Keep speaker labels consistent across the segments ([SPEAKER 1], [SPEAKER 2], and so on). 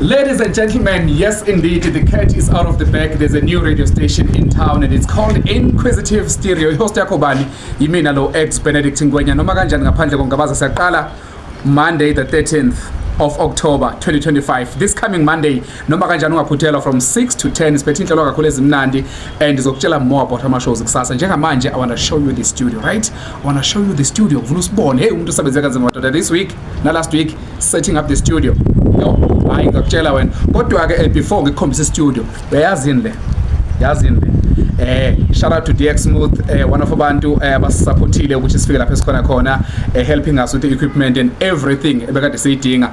[SPEAKER 1] Ladies and gentlemen, yes indeed, the cat is out of the bag. There's a new radio station in town and it's called Inquisitive Stereo. Host yakho bani? Yimina lo ex Benedict Ngwenya noma kanjani ngaphandle kongabaza siyaqala Monday the 13th of October 2025. This coming Monday noma kanjani ungaphuthelwa from 6 to 10 siphethe inhlelo kakhulu ezimnandi and izokutshela more about ama shows kusasa. Njengamanje I want to show you the studio, right? I want to show you the studio. Ufuna usibone hey umuntu usebenze kanzima madoda this week na last week setting up the studio. Yo, hayi ngakutshela wena kodwa ke before ngikhombisa studio uyazini le shout out to DX Smooth, one of abantu abasupportile ukuthi sifike lapha esikhona khona, helping us with the equipment and everything ebekade siyidinga.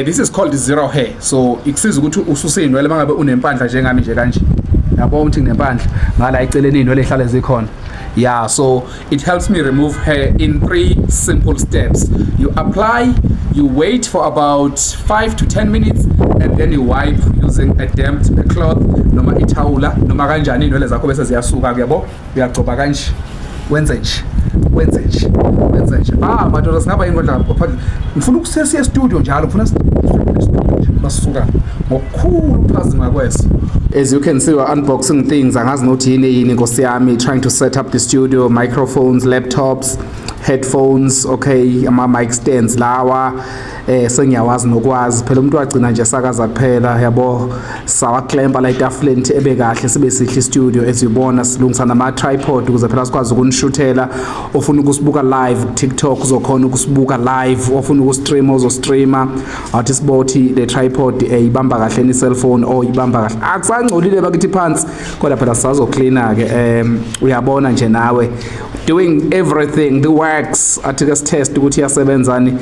[SPEAKER 1] This is called Zero Hair, so ikusiza ukuthi ususinwele mangabe unempandla njengami nje kanje, yabo ukuthi nginempandla ngala eceleni inwele ehlale zikhona. Yeah, so it helps me remove hair in 3 simple steps. You apply, you wait for about 5 to 10 minutes, and then you wipe using a damp cloth noma ithawula noma kanjani inwele zakho bese ziyasuka kuyabo, uyagcoba kanje wenze nje madoda singaba ingodla lapho ngifuna ukusesiya studio njalo ngifuna basuka ngokukhulu phazima kweso. As you can see, we're unboxing things. Angazi nothi yini Nkosi yami, trying to set up the studio, microphones, laptops, headphones, okay, ama mic stands lawa sengiyawazi nokwazi phela umuntu wagcina nje sakaza kuphela yabo, sawa clamp la itafuleni ebe kahle sibe sihle studio. As you bona silungisa nama tripod ukuze phela sikwazi ukunishuthela. Ofuna ukusibuka live TikTok uzokhona ukusibuka live, ofuna ukustreama uzostreama. Athi sibothi the tripod ibamba kahle ni cellphone or ibamba kahle akusangcolile bakithi phansi kodwa phela sisazo cleaner ke uyabona nje nawe doing everything the works. Athi ke test ukuthi iyasebenzani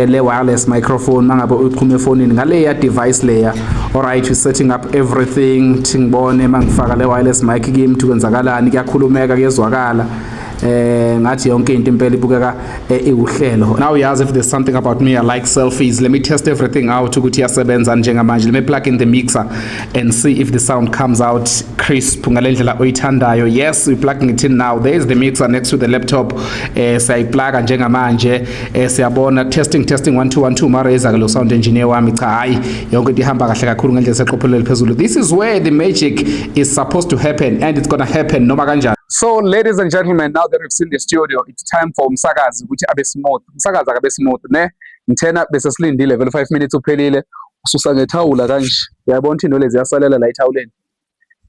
[SPEAKER 1] le wireless microphone mangabe uqhume efonini ngale ya device layer. Alright, we setting up everything thingibone mangifaka le wireless mic kimi kwenzakalani, kuyakhulumeka kuyezwakala. Ngathi yonke into impela ibukeka iwuhlelo. Now yazi if there's something about me I like selfies. Let me test everything out ukuthi yasebenza njengamanje. Let me plug in the mixer and see if the sound comes out crisp ngalendlela oyithandayo. Yes, we plugging it in now. There is the mixer next to the laptop. Siyayiplug njengamanje. Siyabona testing 1 2 1 2 mareza ke lo sound engineer wami cha hayi yonke into ihamba kahle kakhulu ngendlela seqophelele phezulu. This is where the magic is supposed to happen and it's gonna happen noma kanjani. So ladies and gentlemen, now that we've seen the studio, it's time for umsakazi ukuthi abe smooth. Umsakazi akabe smooth ne ngithena bese silindile vele 5 minutes uphelile ususa ngethawula kanje. Uyabona into lezi yasalela la ethawuleni.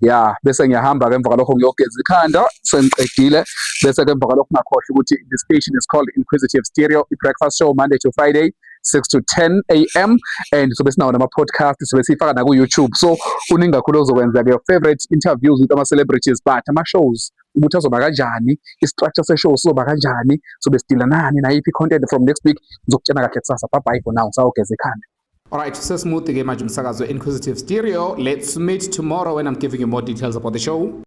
[SPEAKER 1] Yeah, bese ngiyahamba ke emva kalokho ngiyogeza ikhanda sengiqedile bese ke emva kalokho ngakhohle ukuthi the station is called Inquisitive Stereo, a breakfast show Monday to Friday 6 to 10 a.m. and so bese nawo nama podcast so besifaka na ku YouTube. So uningi kakhulu ozokwenza ke your favorite interviews with ama celebrities but ama shows ukuthi azoba kanjani, i-structure se-show sizoba kanjani, so besidila nani na yiphi content from next week ngizokutshena kahle kusasa. Bye bye for now, sawugeza ikhanda. Alright, so smooth ke manje umsakazo Inquisitive Stereo. Let's meet tomorrow when I'm giving you more details about the show.